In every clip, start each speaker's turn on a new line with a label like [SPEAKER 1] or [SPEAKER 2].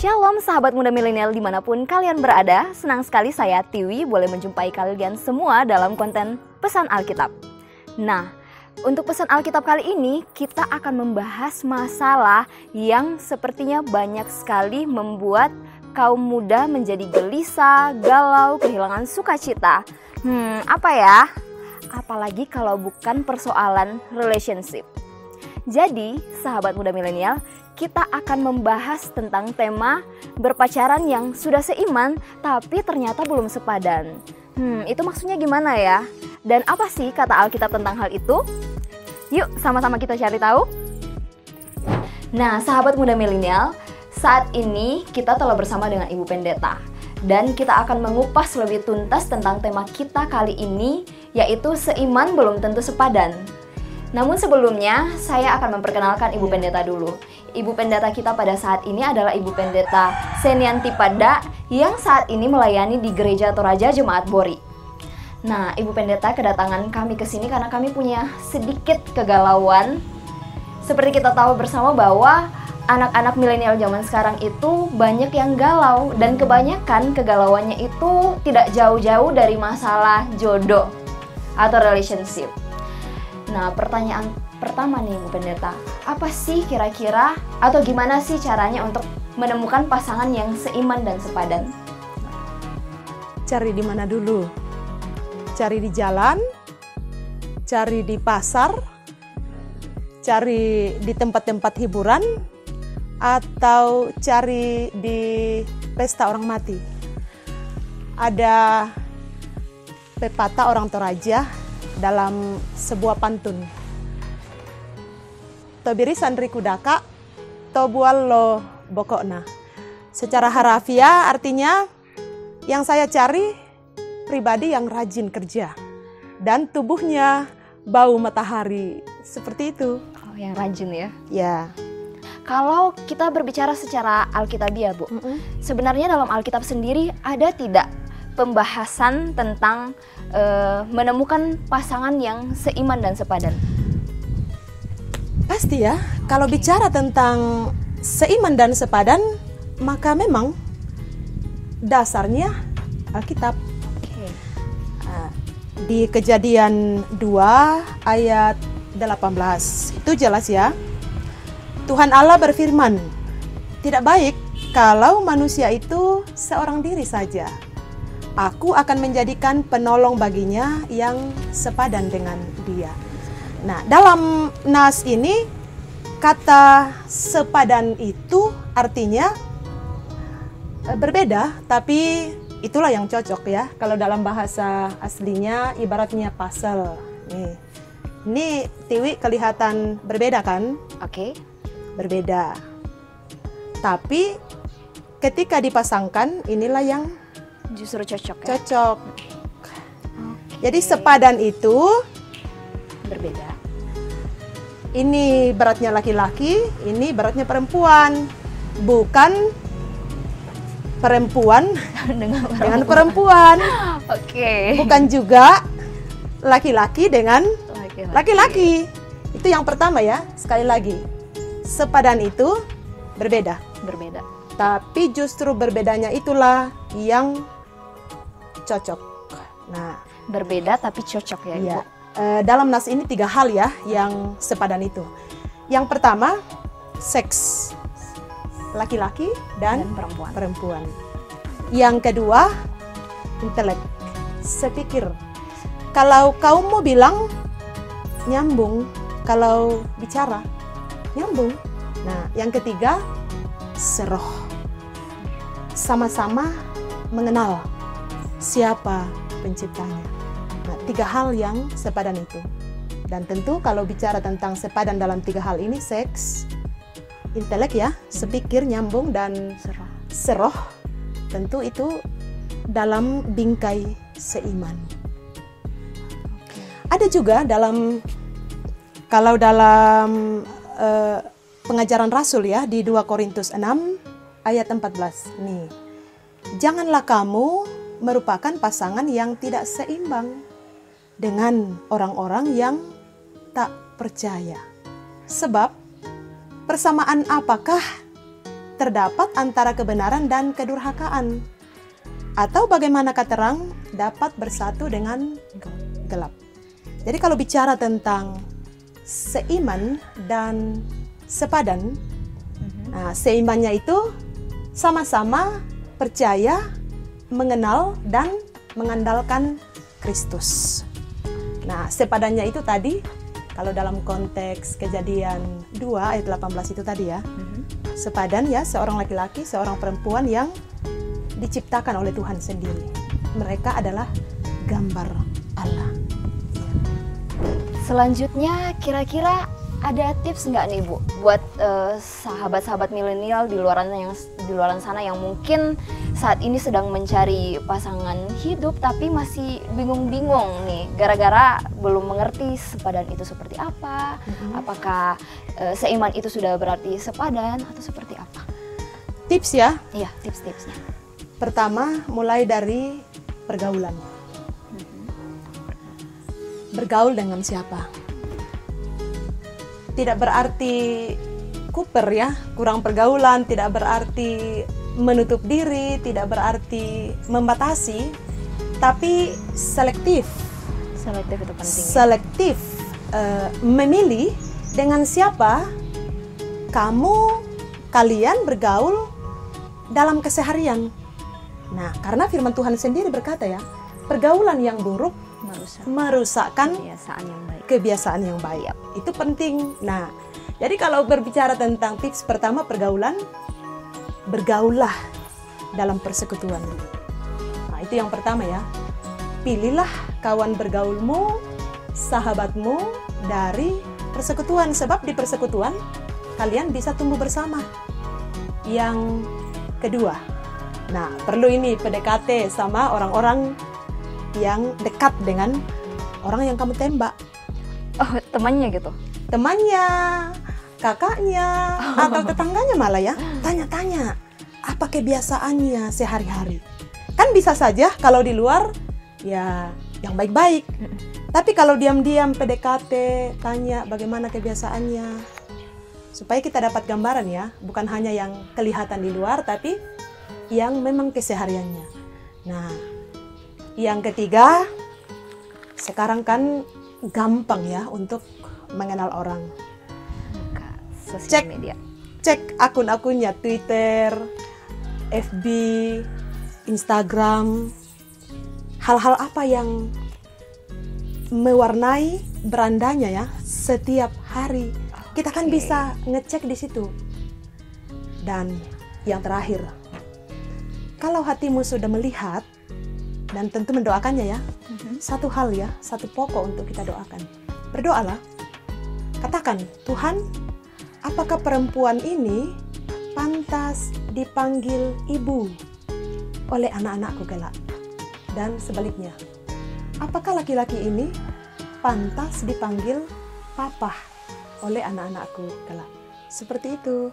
[SPEAKER 1] Shalom sahabat muda milenial dimanapun kalian berada. Senang sekali saya Tiwi boleh menjumpai kalian semua dalam konten Pesan Alkitab. Nah, untuk Pesan Alkitab kali ini kita akan membahas masalah yang sepertinya banyak sekali membuat kaum muda menjadi gelisah, galau, kehilangan sukacita. Apa ya? Apalagi kalau bukan persoalan relationship. Jadi, sahabat muda milenial, kita akan membahas tentang tema berpacaran yang sudah seiman tapi ternyata belum sepadan. Itu maksudnya gimana ya? Dan apa sih kata Alkitab tentang hal itu? Yuk sama-sama kita cari tahu. Nah, sahabat muda milenial, saat ini kita telah bersama dengan Ibu Pendeta. Dan kita akan mengupas lebih tuntas tentang tema kita kali ini, yaitu seiman belum tentu sepadan. Namun sebelumnya, saya akan memperkenalkan Ibu Pendeta dulu. Ibu Pendeta kita pada saat ini adalah Ibu Pendeta Senianti Pada yang saat ini melayani di Gereja Toraja Jemaat Bori. Nah, Ibu Pendeta kedatangan kami ke sini karena kami punya sedikit kegalauan. Seperti kita tahu bersama bahwa anak-anak milenial zaman sekarang itu banyak yang galau dan kebanyakan kegalauannya itu tidak jauh-jauh dari masalah jodoh atau relationship. Nah, pertanyaan pertama nih Bu Pendeta, apa sih kira-kira atau gimana sih caranya untuk menemukan pasangan yang seiman dan sepadan?
[SPEAKER 2] Cari di mana dulu? Cari di jalan, cari di pasar, cari di tempat-tempat hiburan, atau cari di pesta orang mati. Ada pepatah orang Toraja dalam sebuah pantun. Tobiri sandri kudaka, tobual lo bokokna. Secara harafiah artinya yang saya cari pribadi yang rajin kerja dan tubuhnya bau matahari. Seperti itu.
[SPEAKER 1] Oh, yang rajin ya?
[SPEAKER 2] Ya.
[SPEAKER 1] Kalau kita berbicara secara Alkitabiah, Bu, sebenarnya dalam Alkitab sendiri ada tidak pembahasan tentang menemukan pasangan yang seiman dan sepadan?
[SPEAKER 2] Pasti ya, kalau bicara tentang seiman dan sepadan, maka memang dasarnya Alkitab. Di Kejadian 2 ayat 18, itu jelas ya. Tuhan Allah berfirman, tidak baik kalau manusia itu seorang diri saja. Aku akan menjadikan penolong baginya yang sepadan dengan dia. Nah, dalam nas ini, kata sepadan itu artinya berbeda, tapi itulah yang cocok ya. Kalau dalam bahasa aslinya ibaratnya puzzle. Ini Tiwi kelihatan berbeda kan?
[SPEAKER 1] Oke.
[SPEAKER 2] Berbeda. Tapi ketika dipasangkan, inilah yang
[SPEAKER 1] Justru cocok ya?
[SPEAKER 2] Cocok. Jadi sepadan itu
[SPEAKER 1] berbeda.
[SPEAKER 2] Ini beratnya laki-laki, ini beratnya perempuan. Bukan perempuan dengan perempuan.
[SPEAKER 1] Oke.
[SPEAKER 2] Bukan juga laki-laki dengan laki-laki. Itu yang pertama ya. Sekali lagi, sepadan itu berbeda.
[SPEAKER 1] Berbeda.
[SPEAKER 2] Tapi justru berbedanya itulah yang cocok. Nah,
[SPEAKER 1] berbeda tapi cocok ya, Ibu.
[SPEAKER 2] Iya. Dalam nas ini 3 hal ya yang sepadan itu. Yang pertama, seks laki-laki dan perempuan. Yang kedua, intelek, sepikir. Kalau kaum mau bilang nyambung, kalau bicara nyambung. Nah, yang ketiga, seroh, sama-sama mengenal siapa penciptanya. Nah, 3 hal yang sepadan itu. Dan tentu kalau bicara tentang sepadan dalam 3 hal ini, seks, intelek ya, sepikir, nyambung, dan seroh, tentu itu dalam bingkai seiman. Ada juga kalau dalam pengajaran Rasul ya, di 2 Korintus 6 ayat 14. Nih, janganlah kamu merupakan pasangan yang tidak seimbang dengan orang-orang yang tak percaya. Sebab persamaan apakah terdapat antara kebenaran dan kedurhakaan. Atau bagaimanakah terang dapat bersatu dengan gelap. Jadi kalau bicara tentang seiman dan sepadan, nah, seimannya itu sama-sama percaya, mengenal, dan mengandalkan Kristus. Nah, sepadannya itu tadi, kalau dalam konteks Kejadian 2 ayat 18 itu tadi ya, sepadan ya, seorang laki-laki, seorang perempuan yang diciptakan oleh Tuhan sendiri. Mereka adalah gambar Allah.
[SPEAKER 1] Selanjutnya kira-kira ada tips nggak nih Bu buat sahabat-sahabat milenial di luaran sana yang mungkin saat ini sedang mencari pasangan hidup tapi masih bingung-bingung nih gara-gara belum mengerti sepadan itu seperti apa, apakah seiman itu sudah berarti sepadan atau seperti apa?
[SPEAKER 2] Tips ya?
[SPEAKER 1] Iya, tips-tipsnya.
[SPEAKER 2] Pertama, mulai dari pergaulan. Bergaul dengan siapa? Tidak berarti kuper ya, kurang pergaulan, tidak berarti menutup diri, tidak berarti membatasi, tapi selektif.
[SPEAKER 1] Selektif itu penting.
[SPEAKER 2] Selektif, memilih dengan siapa kalian bergaul dalam keseharian. Nah, karena firman Tuhan sendiri berkata ya, pergaulan yang buruk merusakkan kebiasaan yang baik. Itu penting. Nah, jadi kalau berbicara tentang tips pertama pergaulan, bergaullah dalam persekutuan. Nah, itu yang pertama ya. Pilihlah kawan bergaulmu, sahabatmu dari persekutuan. Sebab di persekutuan kalian bisa tumbuh bersama. Yang kedua, nah perlu ini PDKT sama orang-orang yang dekat dengan orang yang kamu tembak.
[SPEAKER 1] Oh, temannya gitu?
[SPEAKER 2] Temannya, kakaknya, atau tetangganya malah ya. Tanya-tanya, apa kebiasaannya sehari-hari. Kan bisa saja kalau di luar, ya yang baik-baik. Tapi kalau diam-diam PDKT, tanya bagaimana kebiasaannya. Supaya kita dapat gambaran ya, bukan hanya yang kelihatan di luar, tapi yang memang kesehariannya. Nah, yang ketiga, sekarang kan gampang ya untuk mengenal orang.
[SPEAKER 1] Sosial media.
[SPEAKER 2] Cek akun-akunnya Twitter, FB, Instagram. Hal-hal apa yang mewarnai berandanya ya setiap hari. Kita kan bisa ngecek di situ. Dan yang terakhir, kalau hatimu sudah melihat dan tentu mendoakannya ya, satu hal ya, satu pokok untuk kita doakan. Berdoalah. Katakan, Tuhan, apakah perempuan ini pantas dipanggil ibu oleh anak-anakku kelak? Dan sebaliknya, apakah laki-laki ini pantas dipanggil papa oleh anak-anakku kelak? Seperti itu.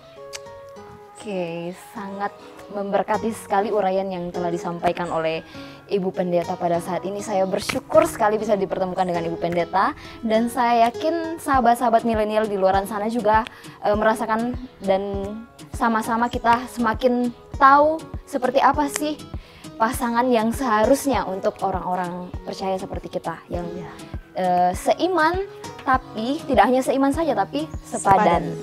[SPEAKER 1] Oke, sangat memberkati sekali uraian yang telah disampaikan oleh Ibu Pendeta pada saat ini. Saya bersyukur sekali bisa dipertemukan dengan Ibu Pendeta, dan saya yakin sahabat-sahabat milenial di luar sana juga merasakan, dan sama-sama kita semakin tahu seperti apa sih pasangan yang seharusnya untuk orang-orang percaya seperti kita yang seiman, tapi tidak hanya seiman saja tapi sepadan.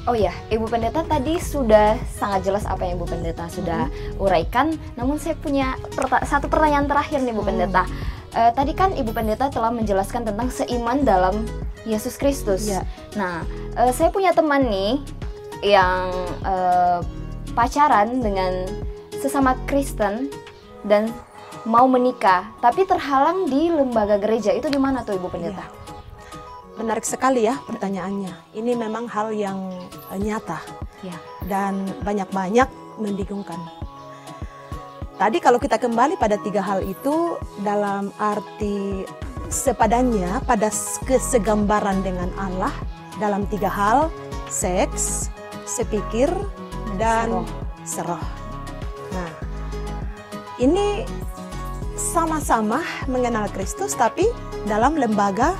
[SPEAKER 1] Oh ya, Ibu Pendeta tadi sudah sangat jelas apa yang Ibu Pendeta sudah uraikan. Namun saya punya satu pertanyaan terakhir nih, Ibu Pendeta. Tadi kan Ibu Pendeta telah menjelaskan tentang seiman dalam Yesus Kristus. Nah, saya punya teman nih yang pacaran dengan sesama Kristen dan mau menikah, tapi terhalang di lembaga gereja. Itu gimana tuh, Ibu Pendeta?
[SPEAKER 2] Menarik sekali ya pertanyaannya. Ini memang hal yang nyata dan banyak-banyak membingungkan. Tadi kalau kita kembali pada tiga hal itu dalam arti sepadannya pada kesegambaran dengan Allah dalam tiga hal, seks, sepikir, dan seroh. Nah, ini sama-sama mengenal Kristus tapi dalam lembaga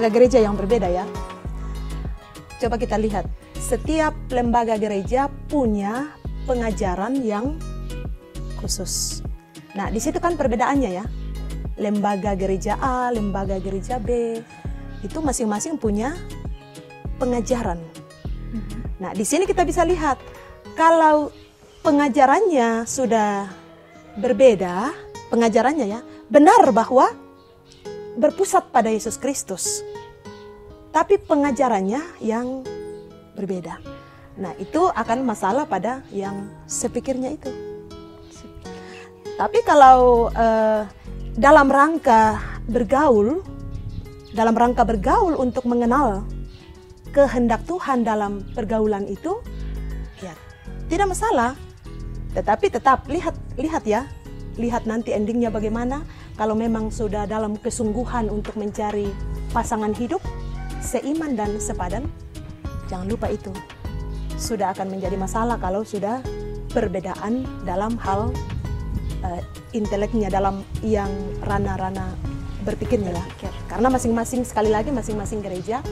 [SPEAKER 2] gereja yang berbeda ya. Coba kita lihat, setiap lembaga gereja punya pengajaran yang khusus. Nah, di situ kan perbedaannya ya. Lembaga gereja A, lembaga gereja B, itu masing-masing punya pengajaran. Nah, di sini kita bisa lihat kalau pengajarannya sudah berbeda, pengajarannya ya, benar bahwa berpusat pada Yesus Kristus. Tapi pengajarannya yang berbeda. Nah, itu akan masalah pada yang sepikirnya itu. Tapi kalau dalam rangka bergaul untuk mengenal kehendak Tuhan dalam pergaulan itu, ya tidak masalah. Tetapi tetap lihat ya, lihat nanti endingnya bagaimana. Kalau memang sudah dalam kesungguhan untuk mencari pasangan hidup seiman dan sepadan, jangan lupa itu sudah akan menjadi masalah kalau sudah perbedaan dalam hal inteleknya, dalam yang rana-rana berpikirnya lah. Karena masing-masing, sekali lagi masing-masing gereja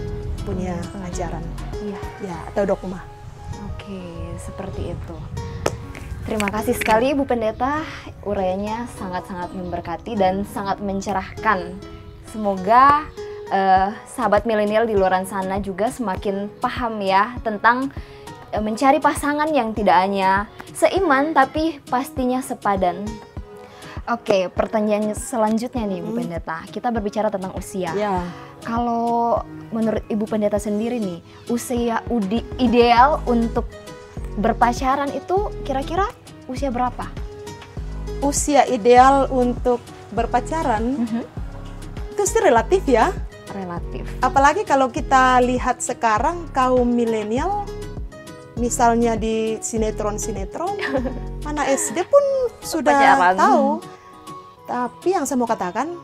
[SPEAKER 2] punya ajaran, ya, atau dogma.
[SPEAKER 1] Oke, seperti itu. Terima kasih sekali Bu Pendeta, uraiannya sangat-sangat memberkati dan sangat mencerahkan. Semoga sahabat milenial di luar sana juga semakin paham ya tentang mencari pasangan yang tidak hanya seiman tapi pastinya sepadan. Oke, pertanyaan selanjutnya nih Bu Pendeta, kita berbicara tentang usia.
[SPEAKER 2] Ya.
[SPEAKER 1] Kalau menurut Ibu Pendeta sendiri nih, usia ideal untuk berpacaran itu kira-kira usia berapa?
[SPEAKER 2] Usia ideal untuk berpacaran itu sih relatif ya.
[SPEAKER 1] Relatif.
[SPEAKER 2] Apalagi kalau kita lihat sekarang kaum milenial, misalnya di sinetron-sinetron, anak SD pun sudah
[SPEAKER 1] Pacaran.
[SPEAKER 2] tahu. Tapi yang saya mau katakan,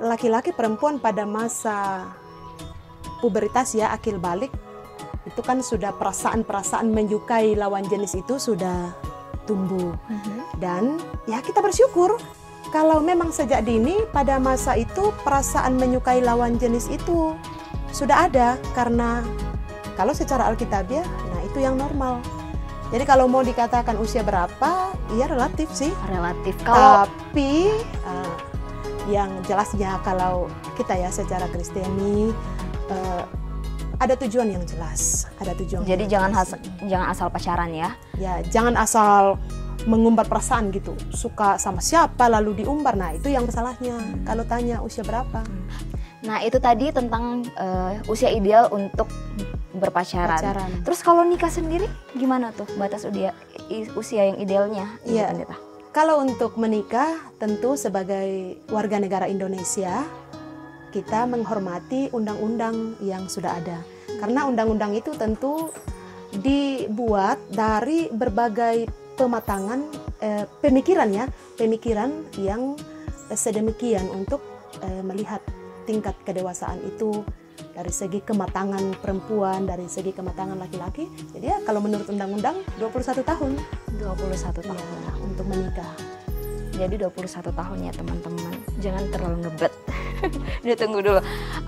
[SPEAKER 2] laki-laki perempuan pada masa pubertas ya, akil balik, itu kan sudah perasaan-perasaan menyukai lawan jenis itu sudah tumbuh. Dan ya kita bersyukur kalau memang sejak dini pada masa itu perasaan menyukai lawan jenis itu sudah ada, karena kalau secara alkitabiah, nah itu yang normal. Jadi kalau mau dikatakan usia berapa, iya relatif sih.
[SPEAKER 1] Relatif. Kalau
[SPEAKER 2] Tapi yang jelasnya kalau kita ya secara Kristiani ada tujuan yang jelas. Ada tujuan.
[SPEAKER 1] jadi
[SPEAKER 2] yang
[SPEAKER 1] jangan
[SPEAKER 2] jelas.
[SPEAKER 1] asal pacaran ya.
[SPEAKER 2] Ya, jangan asal mengumbar perasaan gitu. Suka sama siapa lalu diumbar. Nah, itu yang masalahnya. Kalau tanya usia berapa?
[SPEAKER 1] Nah, itu tadi tentang usia ideal untuk berpacaran. Terus kalau nikah sendiri gimana tuh batas usia yang idealnya?
[SPEAKER 2] Iya.
[SPEAKER 1] Pendeta?
[SPEAKER 2] Kalau untuk menikah, tentu sebagai warga negara Indonesia, kita menghormati undang-undang yang sudah ada. Karena undang-undang itu tentu dibuat dari berbagai pematangan pemikiran yang sedemikian untuk melihat tingkat kedewasaan itu dari segi kematangan perempuan, dari segi kematangan laki-laki. Jadi ya kalau menurut undang-undang 21 tahun.
[SPEAKER 1] 21 tahun
[SPEAKER 2] Ya, untuk menikah.
[SPEAKER 1] Jadi 21 tahun ya teman-teman. Jangan terlalu ngebet. Dia tunggu dulu.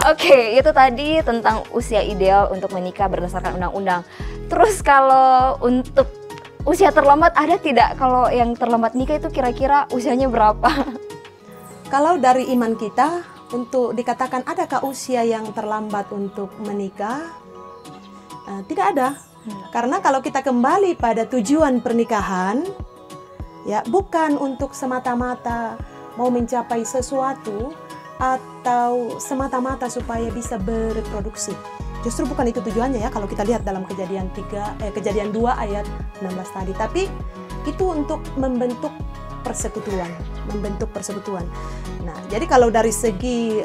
[SPEAKER 1] Oke, itu tadi tentang usia ideal untuk menikah berdasarkan undang-undang. Terus kalau untuk usia terlambat ada tidak? Kalau yang terlambat nikah itu kira-kira usianya berapa?
[SPEAKER 2] Kalau dari iman kita, untuk dikatakan adakah usia yang terlambat untuk menikah? Tidak ada. Karena kalau kita kembali pada tujuan pernikahan, ya bukan untuk semata-mata mau mencapai sesuatu atau semata-mata supaya bisa bereproduksi. Justru bukan itu tujuannya ya kalau kita lihat dalam kejadian 2 ayat 16 tadi. Tapi itu untuk membentuk persekutuan. Nah, jadi kalau dari segi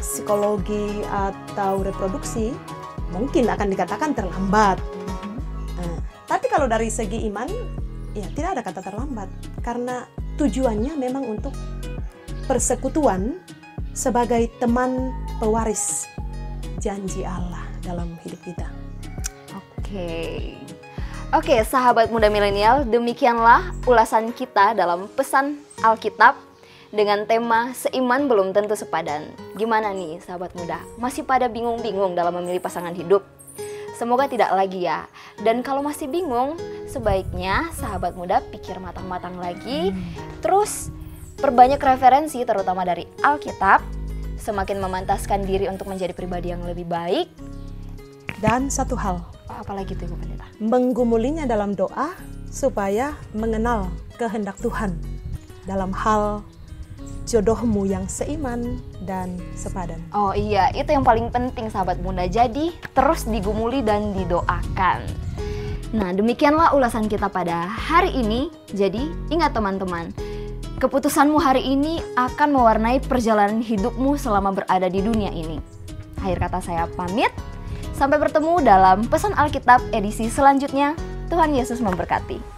[SPEAKER 2] psikologi atau reproduksi mungkin akan dikatakan terlambat. Tapi kalau dari segi iman, ya tidak ada kata terlambat karena tujuannya memang untuk persekutuan sebagai teman pewaris janji Allah dalam hidup kita.
[SPEAKER 1] Oke, sahabat muda milenial, demikianlah ulasan kita dalam pesan Alkitab dengan tema seiman belum tentu sepadan. Gimana nih sahabat muda? Masih pada bingung-bingung dalam memilih pasangan hidup? Semoga tidak lagi ya. Dan kalau masih bingung, sebaiknya sahabat muda pikir matang-matang lagi. Terus perbanyak referensi terutama dari Alkitab, semakin memantaskan diri untuk menjadi pribadi yang lebih baik.
[SPEAKER 2] Dan satu hal,
[SPEAKER 1] Apalagi itu Ibu Pendeta?
[SPEAKER 2] menggumulinya dalam doa supaya mengenal kehendak Tuhan dalam hal jodohmu yang seiman dan sepadan.
[SPEAKER 1] Oh iya, itu yang paling penting sahabat muda. Jadi terus digumuli dan didoakan. Nah, demikianlah ulasan kita pada hari ini. Jadi ingat teman-teman, keputusanmu hari ini akan mewarnai perjalanan hidupmu selama berada di dunia ini. Akhir kata saya pamit. Sampai bertemu dalam Pesan Alkitab edisi selanjutnya. Tuhan Yesus memberkati.